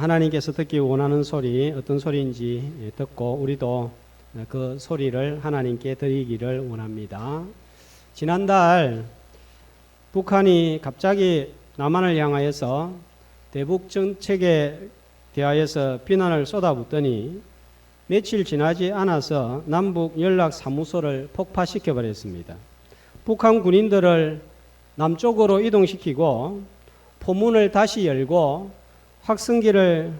하나님께서 듣기 원하는 소리 어떤 소리인지 듣고 우리도 그 소리를 하나님께 드리기를 원합니다. 지난달 북한이 갑자기 남한을 향하여서 대북 정책에 대하여서 비난을 쏟아붓더니 며칠 지나지 않아서 남북 연락사무소를 폭파시켜 버렸습니다. 북한 군인들을 남쪽으로 이동시키고 포문을 다시 열고 확성기를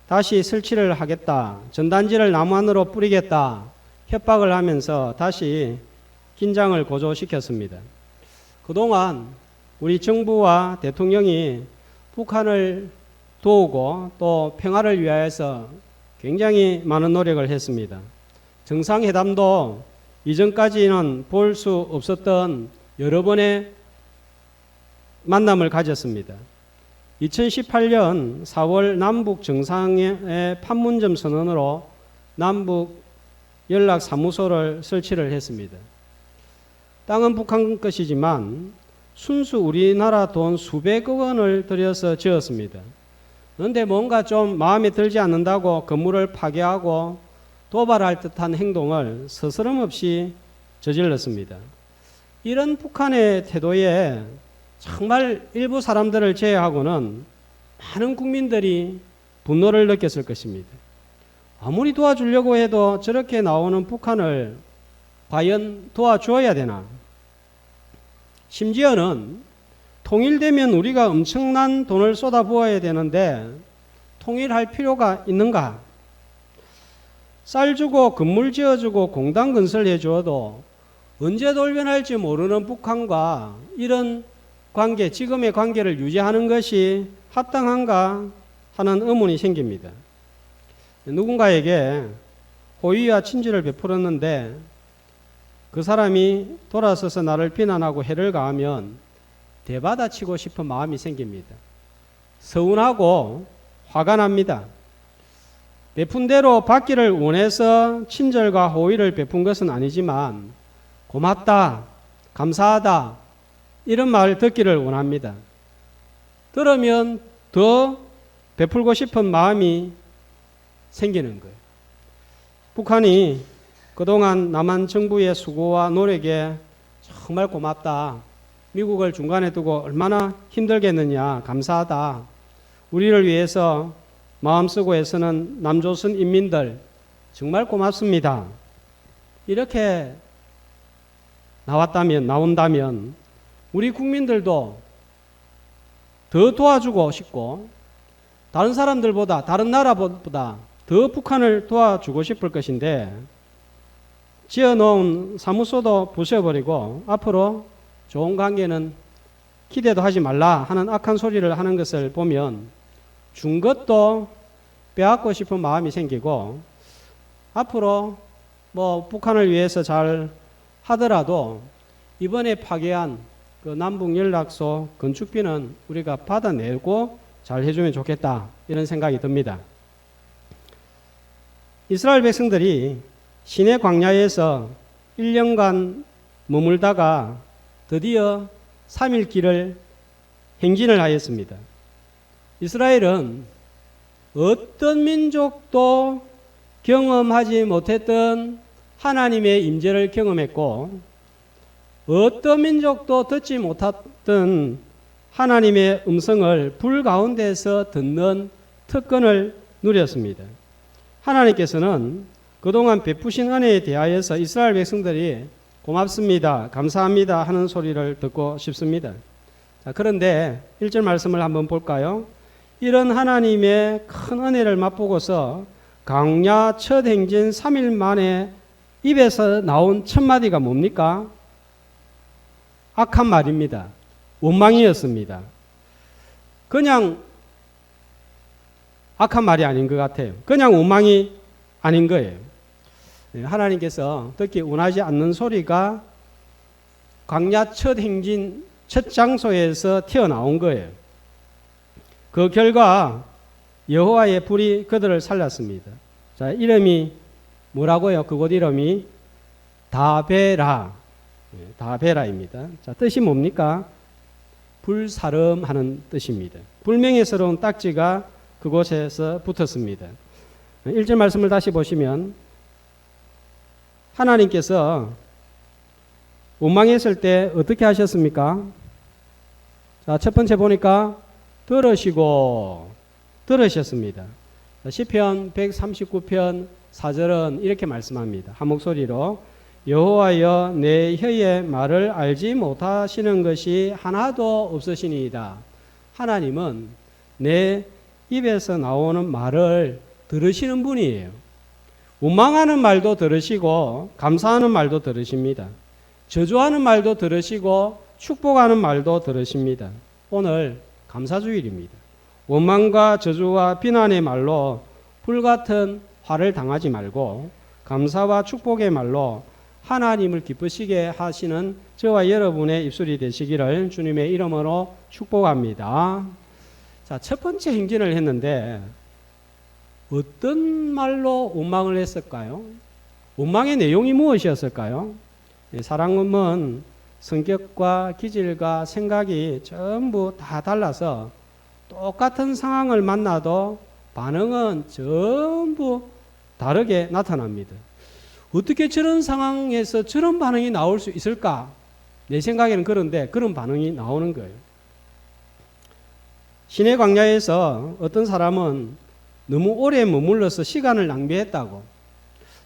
다시 설치를 하겠다, 전단지를 나무 안으로 뿌리겠다 협박을 하면서 다시 긴장을 고조시켰습니다. 그동안 우리 정부와 대통령이 북한을 도우고 또 평화를 위하여서 굉장히 많은 노력을 했습니다. 정상회담도 이전까지는 볼 수 없었던 여러 번의 만남을 가졌습니다. 2018년 4월 남북 정상의 판문점 선언으로 남북 연락사무소를 설치를 했습니다. 땅은 북한 것이지만 순수 우리나라 돈 수백억 원을 들여서 지었습니다. 그런데 뭔가 좀 마음에 들지 않는다고 건물을 파괴하고 도발할 듯한 행동을 스스럼없이 저질렀습니다. 이런 북한의 태도에 정말 일부 사람들을 제외하고는 많은 국민들이 분노를 느꼈을 것입니다. 아무리 도와주려고 해도 저렇게 나오는 북한을 과연 도와주어야 되나? 심지어는 통일되면 우리가 엄청난 돈을 쏟아부어야 되는데 통일할 필요가 있는가? 쌀 주고 건물 지어주고 공단 건설해 주어도 언제 돌변할지 모르는 북한과 이런 관계, 지금의 관계를 유지하는 것이 합당한가 하는 의문이 생깁니다. 누군가에게 호의와 친절을 베풀었는데 그 사람이 돌아서서 나를 비난하고 해를 가하면 대받아치고 싶은 마음이 생깁니다. 서운하고 화가 납니다. 베푼 대로 받기를 원해서 친절과 호의를 베푼 것은 아니지만 고맙다, 감사하다 이런 말 듣기를 원합니다. 들으면 더 베풀고 싶은 마음이 생기는 거예요. 북한이 그동안 남한 정부의 수고와 노력에 정말 고맙다. 미국을 중간에 두고 얼마나 힘들겠느냐. 감사하다. 우리를 위해서 마음 쓰고 애쓰는 남조선 인민들 정말 고맙습니다. 이렇게 나온다면 우리 국민들도 더 도와주고 싶고 다른 사람들보다 다른 나라보다 더 북한을 도와주고 싶을 것인데 지어놓은 사무소도 부숴버리고 앞으로 좋은 관계는 기대도 하지 말라 하는 악한 소리를 하는 것을 보면 준 것도 빼앗고 싶은 마음이 생기고 앞으로 북한을 위해서 잘 하더라도 이번에 파괴한 그 남북연락소 건축비는 우리가 받아내고 잘 해주면 좋겠다 이런 생각이 듭니다. 이스라엘 백성들이 시내 광야에서 1년간 머물다가 드디어 3일 길을 행진을 하였습니다. 이스라엘은 어떤 민족도 경험하지 못했던 하나님의 임재를 경험했고 어떤 민족도 듣지 못했던 하나님의 음성을 불 가운데서 듣는 특권을 누렸습니다. 하나님께서는 그동안 베푸신 은혜에 대하여서 이스라엘 백성들이 고맙습니다, 감사합니다 하는 소리를 듣고 싶습니다. 자, 그런데 1절 말씀을 한번 볼까요? 이런 하나님의 큰 은혜를 맛보고서 광야 첫 행진 3일 만에 입에서 나온 첫 마디가 뭡니까? 악한 말입니다. 원망이었습니다. 그냥 악한 말이 아닌 것 같아요. 그냥 원망이 아닌 거예요. 하나님께서 듣기 원하지 않는 소리가 광야 첫 행진 첫 장소에서 튀어나온 거예요. 그 결과 여호와의 불이 그들을 살랐습니다. 자, 이름이 뭐라고요? 그곳 이름이 다베라. 다베라입니다. 자, 뜻이 뭡니까? 불사름하는 뜻입니다. 불명예스러운 딱지가 그곳에서 붙었습니다. 1절 말씀을 다시 보시면 하나님께서 원망했을 때 어떻게 하셨습니까? 자, 첫 번째 보니까 들으셨습니다. 시편 139편 4절은 이렇게 말씀합니다. 한 목소리로 여호와여 내 혀의 말을 알지 못하시는 것이 하나도 없으시니이다. 하나님은 내 입에서 나오는 말을 들으시는 분이에요. 원망하는 말도 들으시고 감사하는 말도 들으십니다. 저주하는 말도 들으시고 축복하는 말도 들으십니다. 오늘 감사주일입니다. 원망과 저주와 비난의 말로 불같은 화를 당하지 말고 감사와 축복의 말로 하나님을 기쁘시게 하시는 저와 여러분의 입술이 되시기를 주님의 이름으로 축복합니다. 자, 첫 번째 행진을 했는데 어떤 말로 원망을 했을까요? 원망의 내용이 무엇이었을까요? 사람은 성격과 기질과 생각이 전부 다 달라서 똑같은 상황을 만나도 반응은 전부 다르게 나타납니다. 어떻게 저런 상황에서 저런 반응이 나올 수 있을까? 내 생각에는 그런데 그런 반응이 나오는 거예요. 시내 광야에서 어떤 사람은 너무 오래 머물러서 시간을 낭비했다고,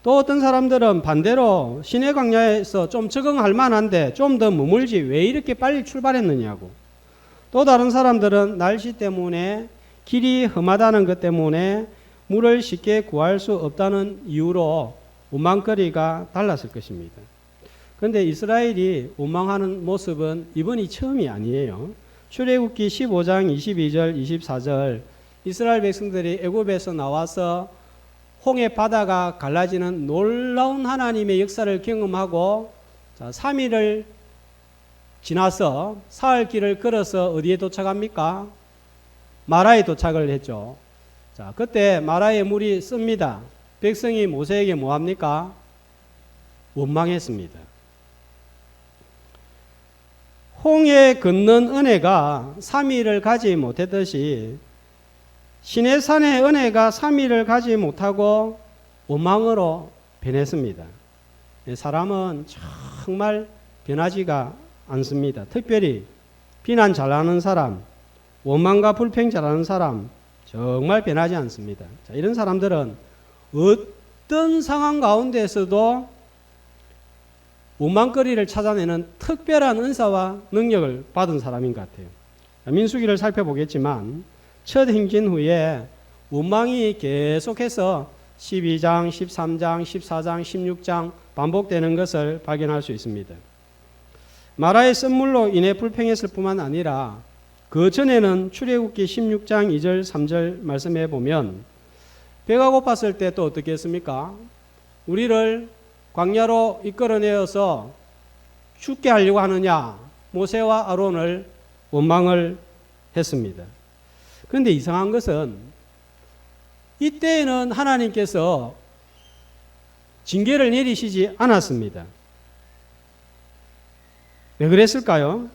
또 어떤 사람들은 반대로 시내 광야에서 좀 적응할 만한데 좀 더 머물지 왜 이렇게 빨리 출발했느냐고, 또 다른 사람들은 날씨 때문에 길이 험하다는 것 때문에 물을 쉽게 구할 수 없다는 이유로 원망거리가 달랐을 것입니다. 그런데 이스라엘이 원망하는 모습은 이번이 처음이 아니에요. 출애굽기 15장 22절 24절 이스라엘 백성들이 애굽에서 나와서 홍해 바다가 갈라지는 놀라운 하나님의 역사를 경험하고 3일을 지나서 사흘 길을 걸어서 어디에 도착합니까? 마라에 도착을 했죠. 자, 그때 마라의 물이 씁니다. 백성이 모세에게 뭐합니까? 원망했습니다. 홍해 걷는 은혜가 3일을 가지 못했듯이 시내산의 은혜가 3일을 가지 못하고 원망으로 변했습니다. 사람은 정말 변하지가 않습니다. 특별히 비난 잘하는 사람, 원망과 불평 잘하는 사람 정말 변하지 않습니다. 자, 이런 사람들은 어떤 상황 가운데에서도 원망거리를 찾아내는 특별한 은사와 능력을 받은 사람인 것 같아요. 민수기를 살펴보겠지만 첫 행진 후에 원망이 계속해서 12장, 13장, 14장, 16장 반복되는 것을 발견할 수 있습니다. 마라의 쓴물로 인해 불평했을 뿐만 아니라 그 전에는 출애굽기 16장 2절 3절 말씀해 보면 배가 고팠을 때 또 어떻게 했습니까? 우리를 광야로 이끌어내어서 죽게 하려고 하느냐, 모세와 아론을 원망을 했습니다. 그런데 이상한 것은 이때에는 하나님께서 징계를 내리시지 않았습니다. 왜 그랬을까요?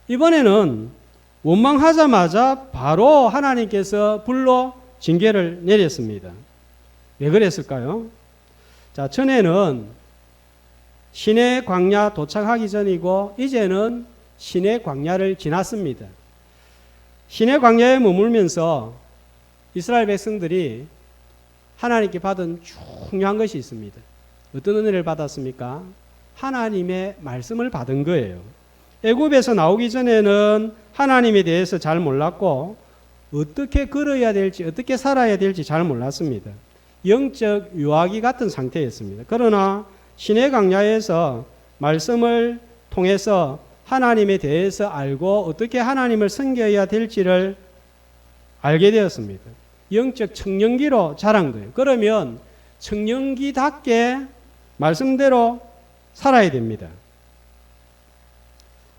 이번에는 원망하자마자 바로 하나님께서 불로 징계를 내렸습니다. 왜 그랬을까요? 자, 전에는 시내 광야 도착하기 전이고 이제는 시내 광야를 지났습니다. 시내 광야에 머물면서 이스라엘 백성들이 하나님께 받은 중요한 것이 있습니다. 어떤 은혜를 받았습니까? 하나님의 말씀을 받은 거예요. 애굽에서 나오기 전에는 하나님에 대해서 잘 몰랐고 어떻게 걸어야 될지 어떻게 살아야 될지 잘 몰랐습니다. 영적 유아기 같은 상태였습니다. 그러나 시내 광야에서 말씀을 통해서 하나님에 대해서 알고 어떻게 하나님을 섬겨야 될지를 알게 되었습니다. 영적 청년기로 자란 거예요. 그러면 청년기답게 말씀대로 살아야 됩니다.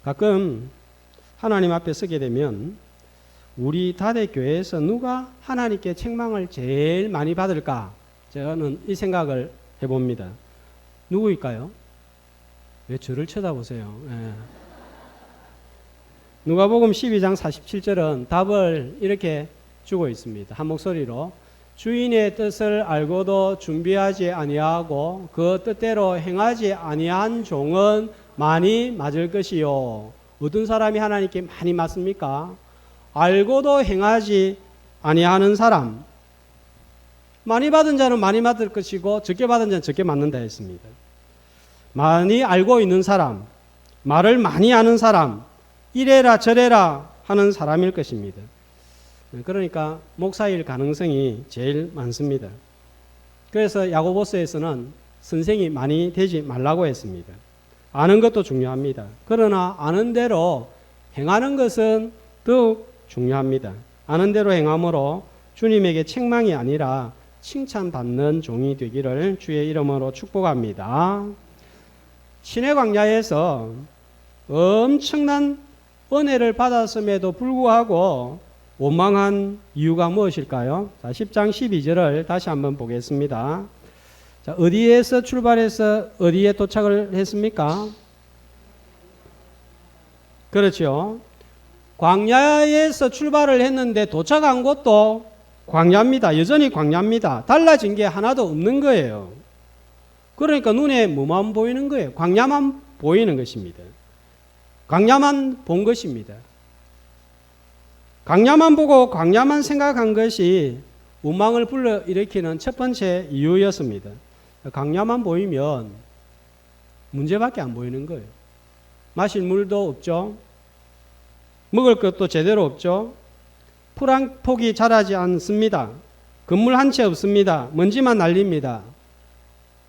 가끔 하나님 앞에 서게 되면 우리 다대교회에서 누가 하나님께 책망을 제일 많이 받을까? 저는 이 생각을 해봅니다. 누구일까요? 왜 저를 쳐다보세요? 예. 누가복음 12장 47절은 답을 이렇게 주고 있습니다. 한 목소리로 주인의 뜻을 알고도 준비하지 아니하고 그 뜻대로 행하지 아니한 종은 많이 맞을 것이요. 어떤 사람이 하나님께 많이 맞습니까? 알고도 행하지 아니하는 사람. 많이 받은 자는 많이 받을 것이고 적게 받은 자는 적게 맞는다 했습니다. 많이 알고 있는 사람, 말을 많이 하는 사람, 이래라 저래라 하는 사람일 것입니다. 그러니까 목사일 가능성이 제일 많습니다. 그래서 야고보서에서는 선생이 많이 되지 말라고 했습니다. 아는 것도 중요합니다. 그러나 아는 대로 행하는 것은 더욱 중요합니다. 아는 대로 행함으로 주님에게 책망이 아니라 칭찬받는 종이 되기를 주의 이름으로 축복합니다. 신의 광야에서 엄청난 은혜를 받았음에도 불구하고 원망한 이유가 무엇일까요? 자, 10장 12절을 다시 한번 보겠습니다. 자, 어디에서 출발해서 어디에 도착을 했습니까? 그렇죠. 광야에서 출발을 했는데 도착한 곳도 광야입니다. 여전히 광야입니다. 달라진 게 하나도 없는 거예요. 그러니까 눈에 뭐만 보이는 거예요? 광야만 보이는 것입니다. 광야만 본 것입니다. 광야만 보고 광야만 생각한 것이 원망을 불러일으키는 첫 번째 이유였습니다. 광야만 보이면 문제밖에 안 보이는 거예요. 마실 물도 없죠. 먹을 것도 제대로 없죠. 풀 한 폭이 자라지 않습니다. 건물 한 채 없습니다. 먼지만 날립니다.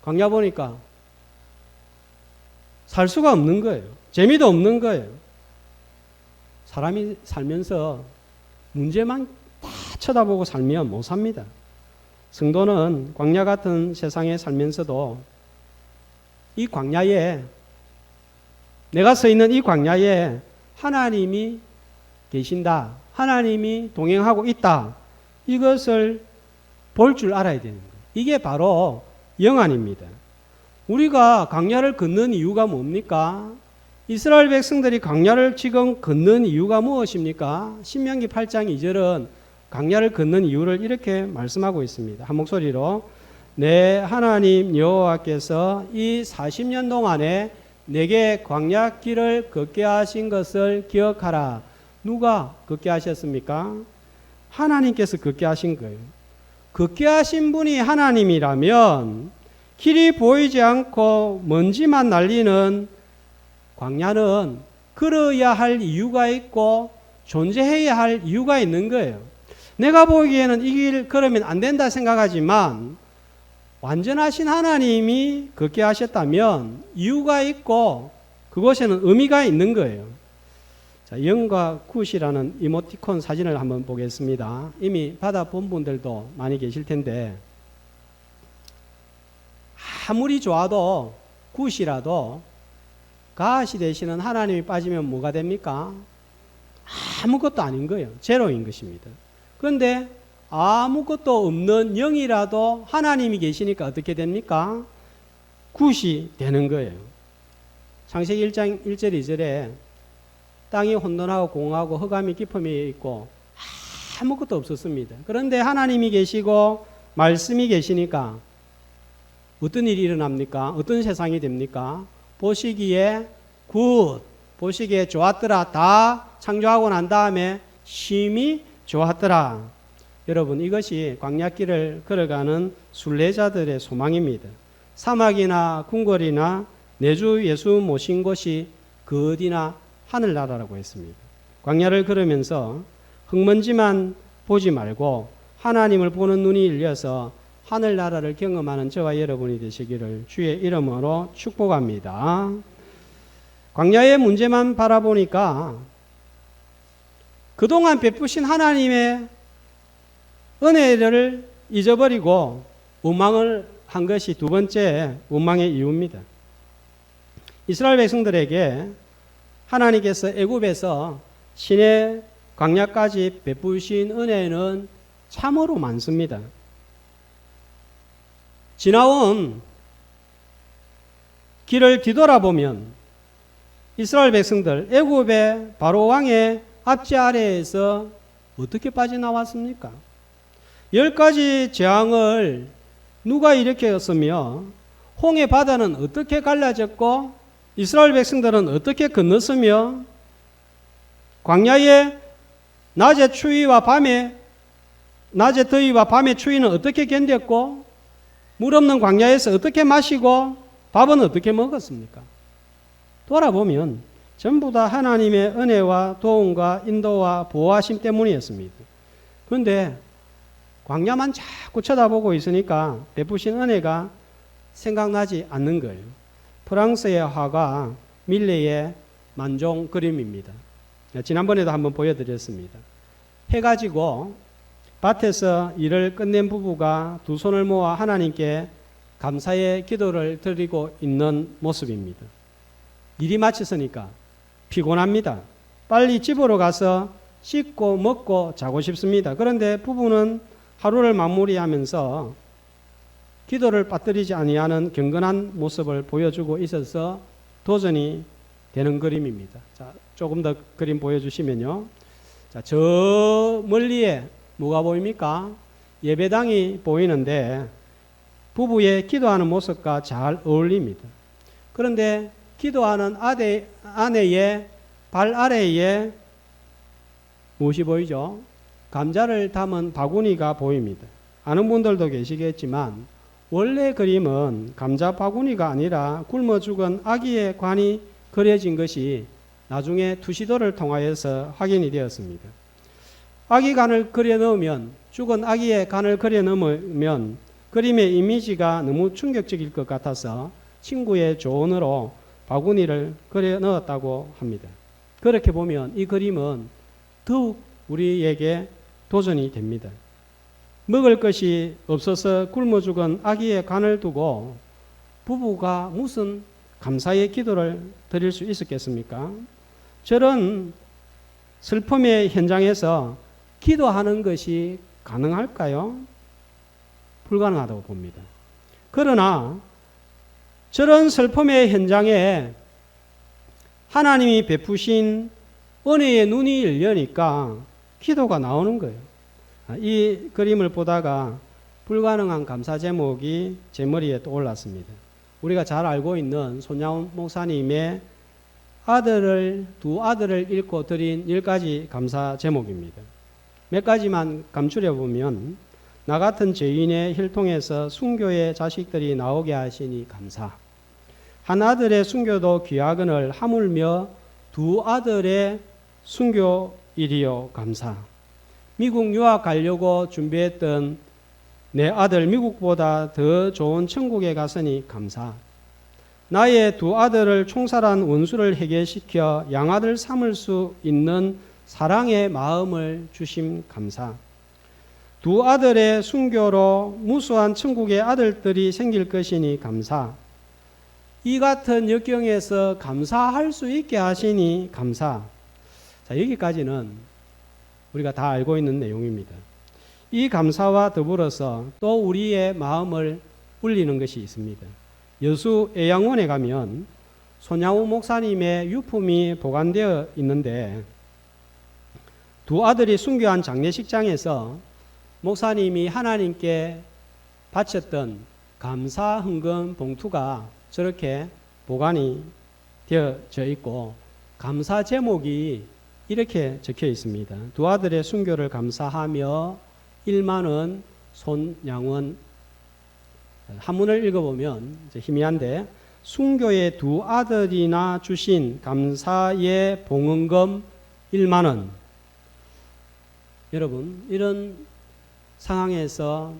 광야 보니까 살 수가 없는 거예요. 재미도 없는 거예요. 사람이 살면서 문제만 다 쳐다보고 살면 못 삽니다. 성도는 광야 같은 세상에 살면서도 이 광야에, 내가 서 있는 이 광야에 하나님이 계신다, 하나님이 동행하고 있다, 이것을 볼 줄 알아야 되는 거예요. 이게 바로 영안입니다. 우리가 광야를 걷는 이유가 뭡니까? 이스라엘 백성들이 광야를 지금 걷는 이유가 무엇입니까? 신명기 8장 2절은 광야를 걷는 이유를 이렇게 말씀하고 있습니다. 한 목소리로 내 하나님 여호와께서 이 40년 동안에 내게 광야길을 걷게 하신 것을 기억하라. 누가 걷게 하셨습니까? 하나님께서 걷게 하신 거예요. 걷게 하신 분이 하나님이라면 길이 보이지 않고 먼지만 날리는 광야는 걸어야 할 이유가 있고 존재해야 할 이유가 있는 거예요. 내가 보기에는 이 길 걸으면 안 된다 생각하지만 완전하신 하나님이 걷게 하셨다면 이유가 있고 그것에는 의미가 있는 거예요. 자, 영과 굿이라는 이모티콘 사진을 한번 보겠습니다. 이미 받아본 분들도 많이 계실 텐데 아무리 좋아도 굿이라도 가시 되시는 하나님이 빠지면 뭐가 됩니까? 아무것도 아닌 거예요. 제로인 것입니다. 그런데 아무것도 없는 영이라도 하나님이 계시니까 어떻게 됩니까? 굿이 되는 거예요. 창세기 1장 1절 2절에 땅이 혼돈하고 공하고 흑암이 깊음이 있고 아무것도 없었습니다. 그런데 하나님이 계시고 말씀이 계시니까 어떤 일이 일어납니까? 어떤 세상이 됩니까? 보시기에 굿, 보시기에 좋았더라. 다 창조하고 난 다음에 심히 좋았더라. 여러분, 이것이 광야길을 걸어가는 순례자들의 소망입니다. 사막이나 궁궐이나 내주 예수 모신 곳이 그 어디나 하늘나라라고 했습니다. 광야를 걸으면서 흙먼지만 보지 말고 하나님을 보는 눈이 열려서 하늘나라를 경험하는 저와 여러분이 되시기를 주의 이름으로 축복합니다. 광야의 문제만 바라보니까 그동안 베푸신 하나님의 은혜를 잊어버리고 원망을 한 것이 두 번째 원망의 이유입니다. 이스라엘 백성들에게 하나님께서 애굽에서 시내 광야까지 베푸신 은혜는 참으로 많습니다. 지나온 길을 뒤돌아보면 이스라엘 백성들 애굽의 바로 왕의 압제 아래에서 어떻게 빠져나왔습니까? 10가지 재앙을 누가 일으켰으며 홍해 바다는 어떻게 갈라졌고 이스라엘 백성들은 어떻게 건넜으며 광야의 낮의 더위와 밤의 추위는 어떻게 견뎠고 물 없는 광야에서 어떻게 마시고 밥은 어떻게 먹었습니까? 돌아보면 전부 다 하나님의 은혜와 도움과 인도와 보호하심 때문이었습니다. 그런데 광야만 자꾸 쳐다보고 있으니까 베푸신 은혜가 생각나지 않는 거예요. 프랑스의 화가 밀레의 만종 그림입니다. 지난번에도 한번 보여드렸습니다. 해가지고 밭에서 일을 끝낸 부부가 두 손을 모아 하나님께 감사의 기도를 드리고 있는 모습입니다. 일이 마쳤으니까 피곤합니다. 빨리 집으로 가서 씻고 먹고 자고 싶습니다. 그런데 부부는 하루를 마무리하면서 기도를 빠뜨리지 아니하는 경건한 모습을 보여주고 있어서 도전이 되는 그림입니다. 자, 조금 더 그림 보여주시면요. 자, 저 멀리에 뭐가 보입니까? 예배당이 보이는데 부부의 기도하는 모습과 잘 어울립니다. 그런데 기도하는 아내의 발 아래에 무엇이 보이죠? 감자를 담은 바구니가 보입니다. 아는 분들도 계시겠지만 원래 그림은 감자 바구니가 아니라 굶어 죽은 아기의 관이 그려진 것이 나중에 투시도를 통하여서 확인이 되었습니다. 아기 간을 그려 넣으면 죽은 아기의 간을 그려 넣으면 그림의 이미지가 너무 충격적일 것 같아서 친구의 조언으로 바구니를 그려 넣었다고 합니다. 그렇게 보면 이 그림은 더욱 우리에게 도전이 됩니다. 먹을 것이 없어서 굶어 죽은 아기의 간을 두고 부부가 무슨 감사의 기도를 드릴 수 있었겠습니까? 저런 슬픔의 현장에서 기도하는 것이 가능할까요? 불가능하다고 봅니다. 그러나 저런 슬픔의 현장에 하나님이 베푸신 은혜의 눈이 열리니까 기도가 나오는 거예요. 이 그림을 보다가 불가능한 감사 제목이 제 머리에 떠올랐습니다. 우리가 잘 알고 있는 손양훈 목사님의 두 아들을 잃고 드린 10가지 감사 제목입니다. 몇 가지만 감추려 보면 나 같은 죄인의 혈통에서 순교의 자식들이 나오게 하시니 감사. 한 아들의 순교도 귀하거늘 하물며 두 아들의 순교일이요 감사. 미국 유학 가려고 준비했던 내 아들 미국보다 더 좋은 천국에 갔으니 감사. 나의 두 아들을 총살한 원수를 해결시켜 양아들 삼을 수 있는 사랑의 마음을 주심 감사. 두 아들의 순교로 무수한 천국의 아들들이 생길 것이니 감사. 이 같은 역경에서 감사할 수 있게 하시니 감사. 자, 여기까지는 우리가 다 알고 있는 내용입니다. 이 감사와 더불어서 또 우리의 마음을 울리는 것이 있습니다. 여수 애양원에 가면 손양우 목사님의 유품이 보관되어 있는데 두 아들이 순교한 장례식장에서 목사님이 하나님께 바쳤던 감사 헌금 봉투가 저렇게 보관이 되어져 있고 감사 제목이 이렇게 적혀 있습니다. 두 아들의 순교를 감사하며 1만 원 손양원. 한문을 읽어보면 희미한데 순교의 두 아들이나 주신 감사의 봉헌금 1만 원. 여러분 이런 상황에서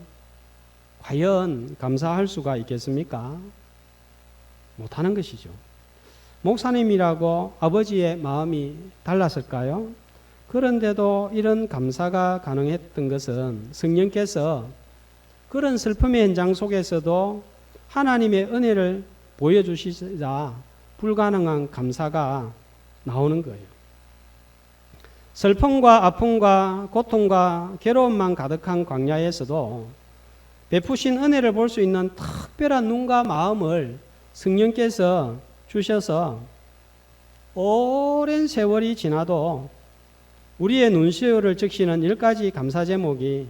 과연 감사할 수가 있겠습니까? 못하는 것이죠. 목사님이라고 아버지의 마음이 달랐을까요? 그런데도 이런 감사가 가능했던 것은 성령께서 그런 슬픔의 현장 속에서도 하나님의 은혜를 보여주시자 불가능한 감사가 나오는 거예요. 슬픔과 아픔과 고통과 괴로움만 가득한 광야에서도 베푸신 은혜를 볼 수 있는 특별한 눈과 마음을 성령께서 주셔서 오랜 세월이 지나도 우리의 눈시울을 적시는 10가지 감사 제목이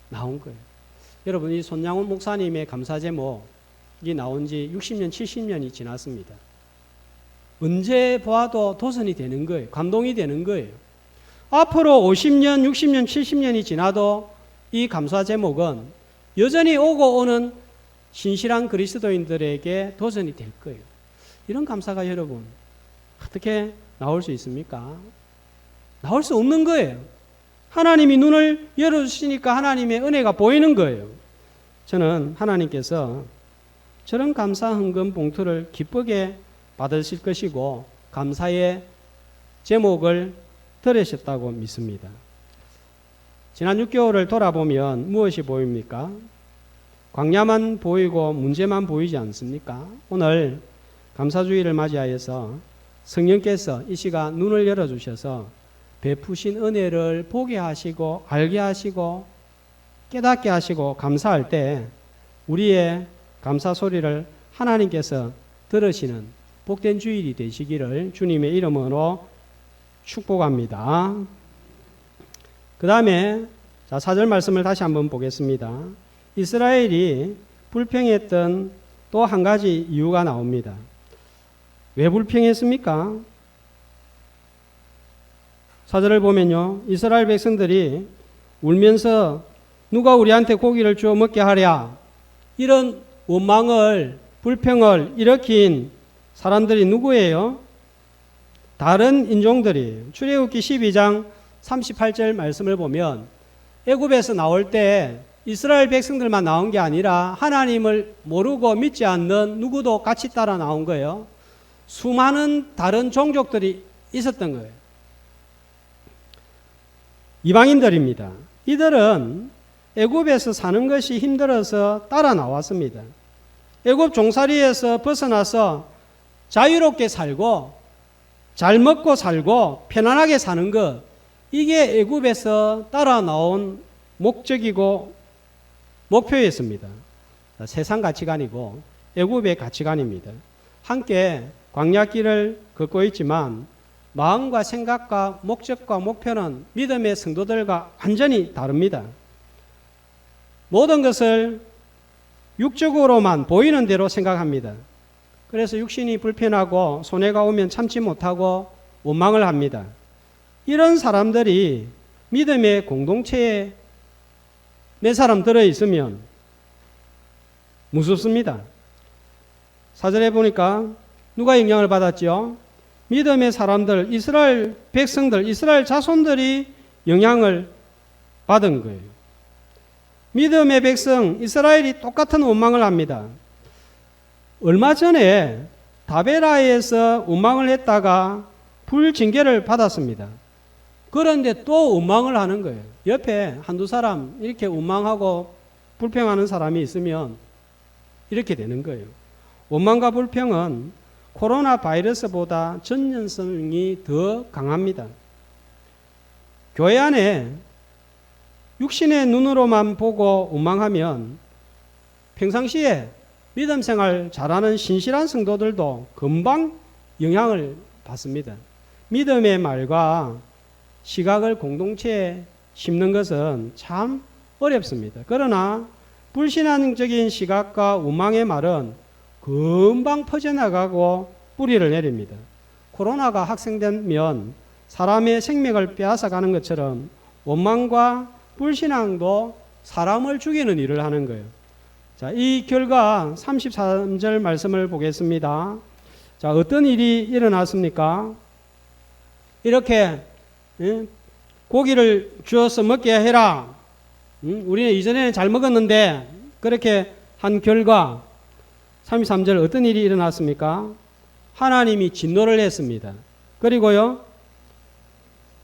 나온 거예요. 여러분, 이 손양훈 목사님의 감사 제목이 나온 지 60년, 70년이 지났습니다. 언제 보아도 도전이 되는 거예요. 감동이 되는 거예요. 앞으로 50년, 60년, 70년이 지나도 이 감사 제목은 여전히 오고 오는 신실한 그리스도인들에게 도전이 될 거예요. 이런 감사가 여러분 어떻게 나올 수 있습니까? 나올 수 없는 거예요. 하나님이 눈을 열어주시니까 하나님의 은혜가 보이는 거예요. 저는 하나님께서 저런 감사 헌금 봉투를 기쁘게 받으실 것이고 감사의 제목을 들으셨다고 믿습니다. 지난 6개월을 돌아보면 무엇이 보입니까? 광야만 보이고 문제만 보이지 않습니까? 오늘 감사주의를 맞이하여서 성령께서 이 시간 눈을 열어주셔서 베푸신 은혜를 보게 하시고 알게 하시고 깨닫게 하시고 감사할 때 우리의 감사 소리를 하나님께서 들으시는 복된 주일이 되시기를 주님의 이름으로 축복합니다. 그 다음에 4절 말씀을 다시 한번 보겠습니다. 이스라엘이 불평했던 또 한 가지 이유가 나옵니다. 왜 불평했습니까? 4절을 보면요. 이스라엘 백성들이 울면서 누가 우리한테 고기를 주어 먹게 하랴, 이런 원망을 불평을 일으킨 사람들이 누구예요? 다른 인종들이. 출애굽기 12장 38절 말씀을 보면 애굽에서 나올 때 이스라엘 백성들만 나온 게 아니라 하나님을 모르고 믿지 않는 누구도 같이 따라 나온 거예요. 수많은 다른 종족들이 있었던 거예요. 이방인들입니다. 이들은 애굽에서 사는 것이 힘들어서 따라 나왔습니다. 애굽 종살이에서 벗어나서 자유롭게 살고 잘 먹고 살고 편안하게 사는 것, 이게 애굽에서 따라 나온 목적이고 목표였습니다. 세상 가치관이고 애굽의 가치관입니다. 함께 광야길을 걷고 있지만 마음과 생각과 목적과 목표는 믿음의 성도들과 완전히 다릅니다. 모든 것을 육적으로만 보이는 대로 생각합니다. 그래서 육신이 불편하고 손해가 오면 참지 못하고 원망을 합니다. 이런 사람들이 믿음의 공동체에 몇 사람 들어있으면 무섭습니다. 4절에 보니까 누가 영향을 받았죠? 믿음의 사람들, 이스라엘 백성들, 이스라엘 자손들이 영향을 받은 거예요. 믿음의 백성, 이스라엘이 똑같은 원망을 합니다. 얼마 전에 다베라에서 원망을 했다가 불징계를 받았습니다. 그런데 또 원망을 하는 거예요. 옆에 한두 사람 이렇게 원망하고 불평하는 사람이 있으면 이렇게 되는 거예요. 원망과 불평은 코로나 바이러스보다 전염성이 더 강합니다. 교회 안에 육신의 눈으로만 보고 원망하면 평상시에 믿음 생활 잘하는 신실한 성도들도 금방 영향을 받습니다. 믿음의 말과 시각을 공동체에 심는 것은 참 어렵습니다. 그러나 불신앙적인 시각과 원망의 말은 금방 퍼져나가고 뿌리를 내립니다. 코로나가 확산되면 사람의 생명을 빼앗아가는 것처럼 원망과 불신앙도 사람을 죽이는 일을 하는 거예요. 자, 이 결과 33절 말씀을 보겠습니다. 자, 어떤 일이 일어났습니까? 이렇게 고기를 주어서 먹게 해라. 우리는 이전에는 잘 먹었는데 그렇게 한 결과 33절 어떤 일이 일어났습니까? 하나님이 진노를 했습니다. 그리고요,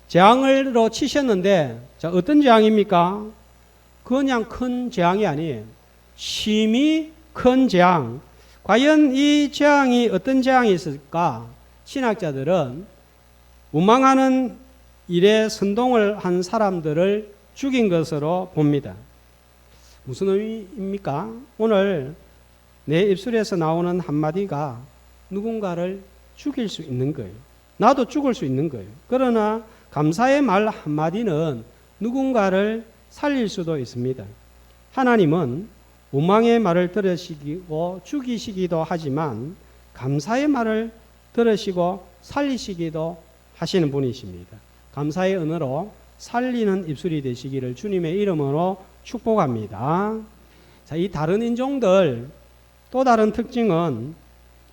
재앙으로 치셨는데, 자, 어떤 재앙입니까? 그냥 큰 재앙이 아니에요. 심히 큰 재앙. 과연 이 재앙이 어떤 재앙이 있을까? 신학자들은 원망하는 일에 선동을 한 사람들을 죽인 것으로 봅니다. 무슨 의미입니까? 오늘 내 입술에서 나오는 한마디가 누군가를 죽일 수 있는 거예요. 나도 죽을 수 있는 거예요. 그러나 감사의 말 한마디는 누군가를 살릴 수도 있습니다. 하나님은 원망의 말을 들으시고 죽이시기도 하지만 감사의 말을 들으시고 살리시기도 하시는 분이십니다. 감사의 은혜로 살리는 입술이 되시기를 주님의 이름으로 축복합니다. 자, 이 다른 인종들 또 다른 특징은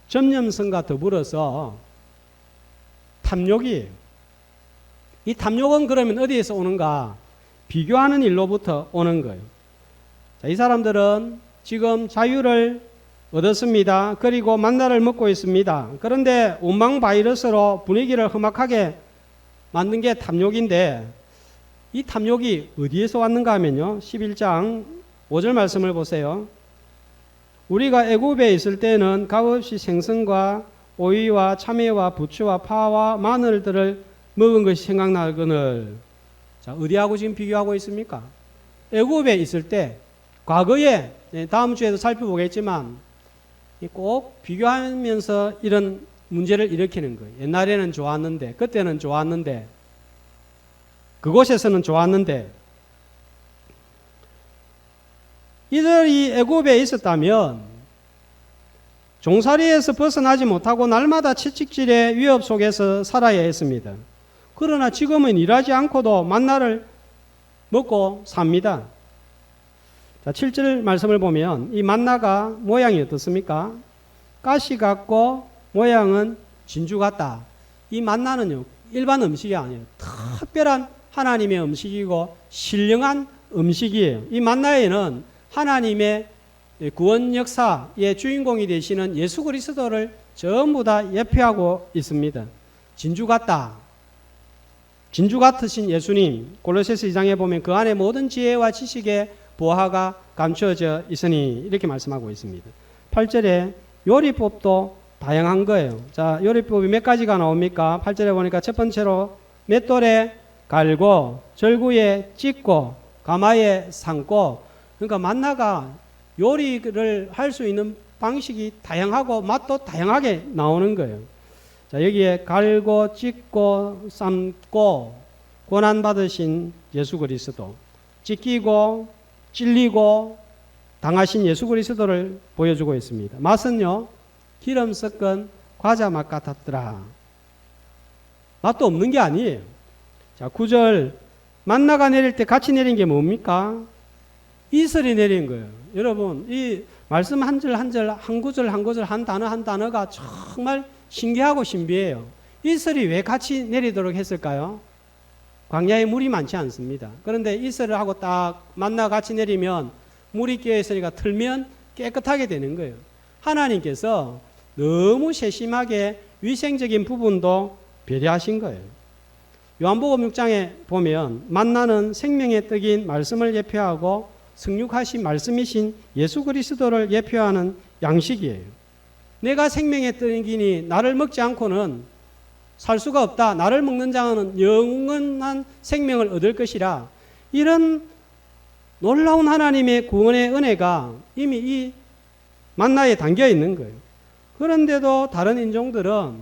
전념성과 더불어서 탐욕이에요. 이 탐욕은 그러면 어디에서 오는가? 비교하는 일로부터 오는 거예요. 자, 이 사람들은 지금 자유를 얻었습니다. 그리고 만나를 먹고 있습니다. 그런데 원망 바이러스로 분위기를 험악하게 만든 게 탐욕인데 이 탐욕이 어디에서 왔는가 하면요. 11장 5절 말씀을 보세요. 우리가 애굽에 있을 때는 값없이 생선과 오이와 참외와 부추와 파와 마늘들을 먹은 것이 생각나거늘. 자, 어디하고 지금 비교하고 있습니까? 애굽에 있을 때 과거에 다음 주에도 살펴보겠지만 꼭 비교하면서 이런 문제를 일으키는 거예요. 옛날에는 좋았는데, 그때는 좋았는데, 그곳에서는 좋았는데, 이들이 애굽에 있었다면 종살이에서 벗어나지 못하고 날마다 채찍질의 위협 속에서 살아야 했습니다. 그러나 지금은 일하지 않고도 만나를 먹고 삽니다. 자, 7절 말씀을 보면 이 만나가 모양이 어떻습니까? 가시 같고 모양은 진주 같다. 이 만나는요, 일반 음식이 아니에요. 특별한 하나님의 음식이고 신령한 음식이에요. 이 만나에는 하나님의 구원 역사의 주인공이 되시는 예수 그리스도를 전부 다 예표하고 있습니다. 진주 같다. 진주 같으신 예수님, 골로새서 2장에 보면 그 안에 모든 지혜와 지식의 보화가 감추어져 있으니 이렇게 말씀하고 있습니다. 8절에 요리법도 다양한 거예요. 자, 요리법이 몇 가지가 나옵니까? 8절에 보니까 첫 번째로 맷돌에 갈고 절구에 찢고 가마에 삶고. 그러니까 만나가 요리를 할 수 있는 방식이 다양하고 맛도 다양하게 나오는 거예요. 자, 여기에 갈고 찢고 삶고 고난받으신 예수 그리스도, 찢기고 찔리고 당하신 예수 그리스도를 보여주고 있습니다. 맛은요, 기름 섞은 과자 맛 같았더라. 맛도 없는 게 아니에요. 자, 9절 만나가 내릴 때 같이 내린 게 뭡니까? 이슬이 내린 거예요. 여러분, 이 말씀 한 절 한 절, 한 구절 한 구절, 한 단어 한 단어가 정말 신기하고 신비해요. 이슬이 왜 같이 내리도록 했을까요? 광야에 물이 많지 않습니다. 그런데 이슬을 하고 딱 만나 같이 내리면 물이 끼어있으니까 틀면 깨끗하게 되는 거예요. 하나님께서 너무 세심하게 위생적인 부분도 배려하신 거예요. 요한복음 6장에 보면 만나는 생명의 떡인 말씀을 예표하고 성육하신 말씀이신 예수 그리스도를 예표하는 양식이에요. 내가 생명의 떡이니 나를 먹지 않고는 살 수가 없다. 나를 먹는 자는 영원한 생명을 얻을 것이라. 이런 놀라운 하나님의 구원의 은혜가 이미 이 만나에 담겨 있는 거예요. 그런데도 다른 인종들은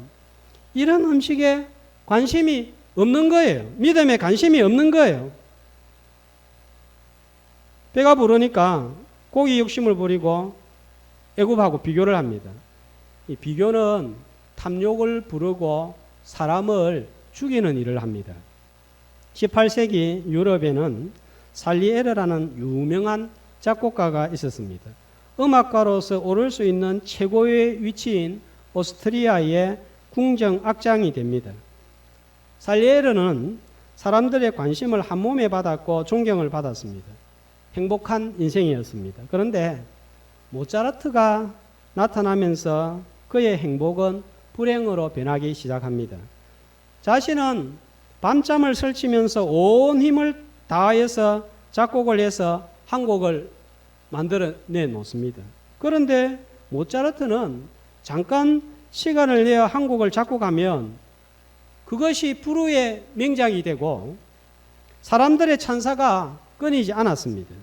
이런 음식에 관심이 없는 거예요. 믿음에 관심이 없는 거예요. 배가 부르니까 고기 욕심을 부리고 애굽하고 비교를 합니다. 이 비교는 탐욕을 부르고 사람을 죽이는 일을 합니다. 18세기 유럽에는 살리에르라는 유명한 작곡가가 있었습니다. 음악가로서 오를 수 있는 최고의 위치인 오스트리아의 궁정 악장이 됩니다. 살리에르는 사람들의 관심을 한 몸에 받았고 존경을 받았습니다. 행복한 인생이었습니다. 그런데 모차르트가 나타나면서 그의 행복은 불행으로 변하기 시작합니다. 자신은 밤잠을 설치면서 온 힘을 다해서 작곡을 해서 한 곡을 만들어내 놓습니다. 그런데 모차르트는 잠깐 시간을 내어 한 곡을 작곡하면 그것이 불후의 명작이 되고 사람들의 찬사가 끊이지 않았습니다.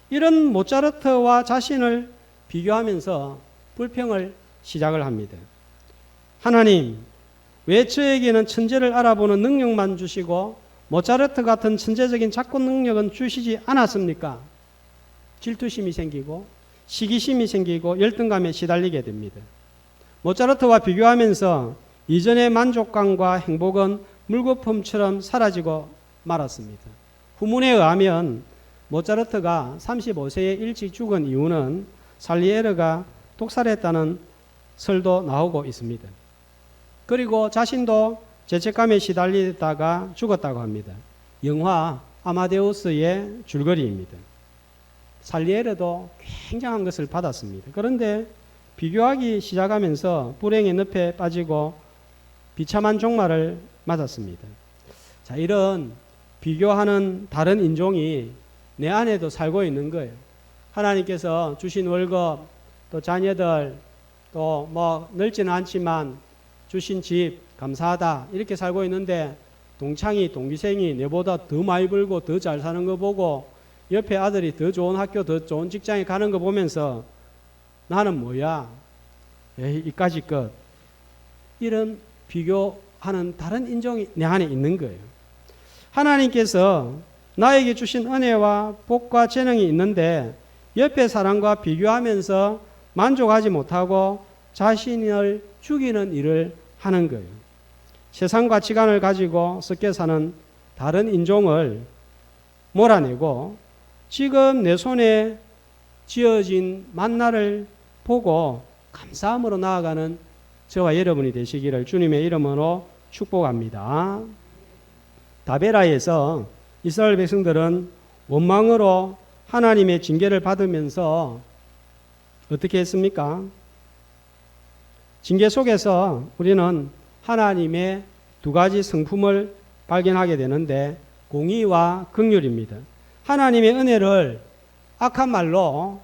이런 모차르트와 자신을 비교하면서 불평을 시작을 합니다. 하나님, 왜 저에게는 천재를 알아보는 능력만 주시고 모차르트 같은 천재적인 작곡 능력은 주시지 않았습니까? 질투심이 생기고 시기심이 생기고 열등감에 시달리게 됩니다. 모차르트와 비교하면서 이전의 만족감과 행복은 물거품처럼 사라지고 말았습니다. 후문에 의하면 모차르트가 35세에 일찍 죽은 이유는 살리에르가 독살했다는 설도 나오고 있습니다. 그리고 자신도 죄책감에 시달리다가 죽었다고 합니다. 영화 아마데우스의 줄거리입니다. 살리에르도 굉장한 것을 받았습니다. 그런데 비교하기 시작하면서 불행의 늪에 빠지고 비참한 종말을 맞았습니다. 자, 이런 비교하는 다른 인종이 내 안에도 살고 있는 거예요. 하나님께서 주신 월급, 또 자녀들, 또 뭐 넓지는 않지만 주신 집 감사하다 이렇게 살고 있는데 동창이 동기생이 내보다 더 많이 벌고 더 잘 사는 거 보고 옆에 아들이 더 좋은 학교 더 좋은 직장에 가는 거 보면서 나는 뭐야? 에이, 이까짓 것. 이런 비교하는 다른 인종이 내 안에 있는 거예요. 하나님께서 나에게 주신 은혜와 복과 재능이 있는데 옆에 사람과 비교하면서 만족하지 못하고 자신을 죽이는 일을 하는 거예요. 세상 가치관을 가지고 섞여 사는 다른 인종을 몰아내고 지금 내 손에 지어진 만나를 보고 감사함으로 나아가는 저와 여러분이 되시기를 주님의 이름으로 축복합니다. 다베라에서 이스라엘 백성들은 원망으로 하나님의 징계를 받으면서 어떻게 했습니까? 징계 속에서 우리는 하나님의 두 가지 성품을 발견하게 되는데 공의와 긍휼입니다. 하나님의 은혜를 악한 말로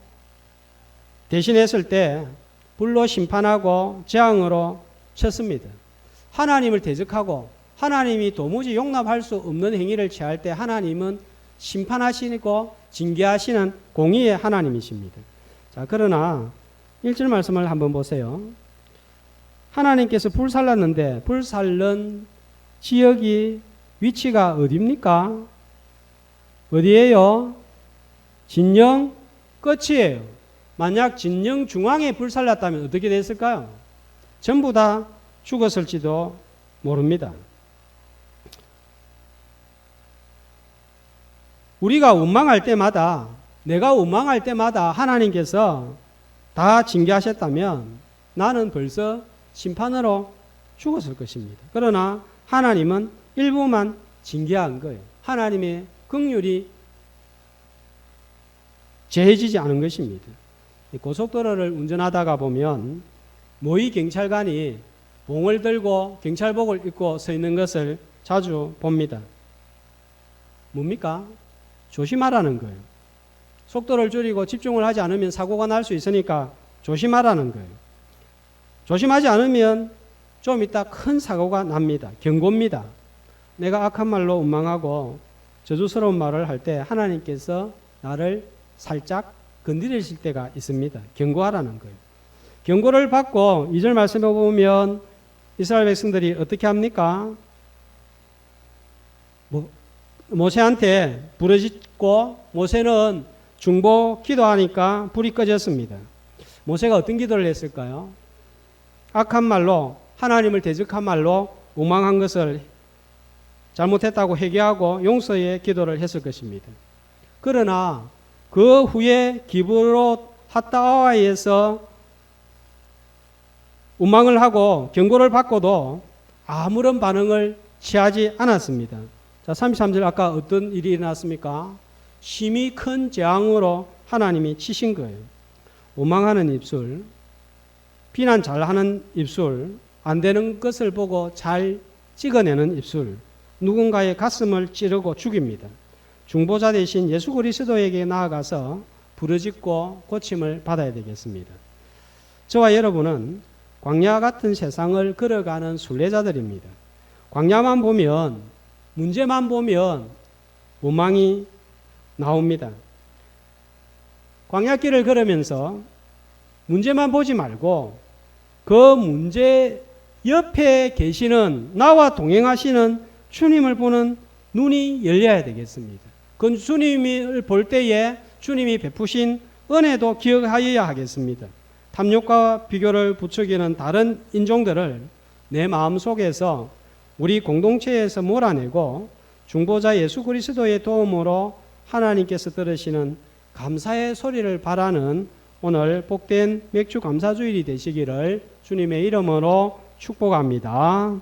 대신했을 때 불로 심판하고 재앙으로 쳤습니다. 하나님을 대적하고 하나님이 도무지 용납할 수 없는 행위를 취할 때 하나님은 심판하시고 징계하시는 공의의 하나님이십니다. 자, 그러나 1절 말씀을 한번 보세요. 하나님께서 불살랐는데 불살른 지역이 위치가 어디입니까? 어디예요? 진영 끝이에요. 만약 진영 중앙에 불살랐다면 어떻게 됐을까요? 전부 다 죽었을지도 모릅니다. 우리가 원망할 때마다, 내가 원망할 때마다 하나님께서 다 징계하셨다면 나는 벌써 심판으로 죽었을 것입니다. 그러나 하나님은 일부만 징계한 거예요. 하나님의 긍휼이 제해지지 않은 것입니다. 고속도로를 운전하다가 보면 모의 경찰관이 봉을 들고 경찰복을 입고 서 있는 것을 자주 봅니다. 뭡니까? 조심하라는 거예요. 속도를 줄이고 집중을 하지 않으면 사고가 날 수 있으니까 조심하라는 거예요. 조심하지 않으면 좀 이따 큰 사고가 납니다. 경고입니다. 내가 악한 말로 원망하고 저주스러운 말을 할 때 하나님께서 나를 살짝 건드리실 때가 있습니다. 경고하라는 거예요. 경고를 받고 2절 말씀에 보면 이스라엘 백성들이 어떻게 합니까? 모세한테 부르짖고 모세는 중보 기도하니까 불이 꺼졌습니다. 모세가 어떤 기도를 했을까요? 악한 말로 하나님을 대적한 말로 원망한 것을 잘못했다고 회개하고 용서의 기도를 했을 것입니다. 그러나 그 후에 기브롯 핫다와에서 원망을 하고 경고를 받고도 아무런 반응을 취하지 않았습니다. 자, 33절 아까 어떤 일이 일어났습니까? 심히 큰 재앙으로 하나님이 치신 거예요. 원망하는 입술, 비난 잘하는 입술, 안 되는 것을 보고 잘 찍어내는 입술, 누군가의 가슴을 찌르고 죽입니다. 중보자 대신 예수 그리스도에게 나아가서 부르짖고 고침을 받아야 되겠습니다. 저와 여러분은 광야 같은 세상을 걸어가는 순례자들입니다. 광야만 보면, 문제만 보면 원망이 나옵니다. 광야길을 걸으면서 문제만 보지 말고 그 문제의 옆에 계시는 나와 동행하시는 주님을 보는 눈이 열려야 되겠습니다. 그 주님을 볼 때에 주님이 베푸신 은혜도 기억하여야 하겠습니다. 탐욕과 비교를 부추기는 다른 인종들을 내 마음속에서 우리 공동체에서 몰아내고 중보자 예수 그리스도의 도움으로 하나님께서 들으시는 감사의 소리를 바라는 오늘 복된 맥주 감사주일이 되시기를 주님의 이름으로 축복합니다.